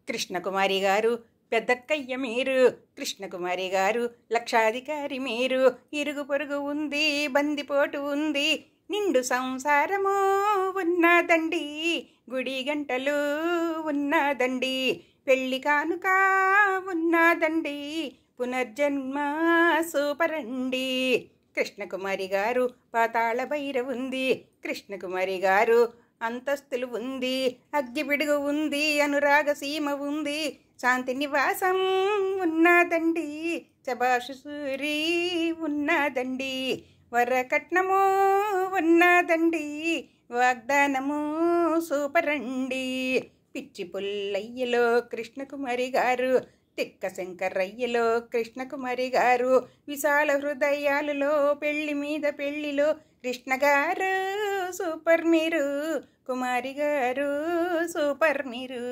కృష్ణకుమారి గారు పెద్దక్కయ్య మీరు, కృష్ణకుమారి గారు లక్షాధికారి మీరు. ఇరుగు పొరుగు ఉంది, బందిపోటు ఉంది, నిండు సంసారము ఉన్నదండి, గుడి గంటలు ఉన్నదండి, పెళ్లి కానుక ఉన్నదండి, పునర్జన్మ సూపరండి. కృష్ణకుమారి గారు పాతాళ భైరవి ఉంది, కృష్ణకుమారి గారు అంతస్తులు ఉంది, అగ్గిపిడుగు ఉంది, అనురాగ సీమ ఉంది, శాంతి నివాసం ఉన్నదండి, శభాషు సూరి ఉన్నదండి, వరకట్నము ఉన్నదండి, వాగ్దానము సూపరండి. పిచ్చి పుల్లయ్యలో కృష్ణకుమారి గారు, తిక్క శంకరయ్యలో కృష్ణకుమారి గారు, విశాల హృదయాలలో పెళ్లి మీద పెళ్లిలో కృష్ణ గారు సూపర్ మీరు, కుమారి గారు సూపర్ మీరు.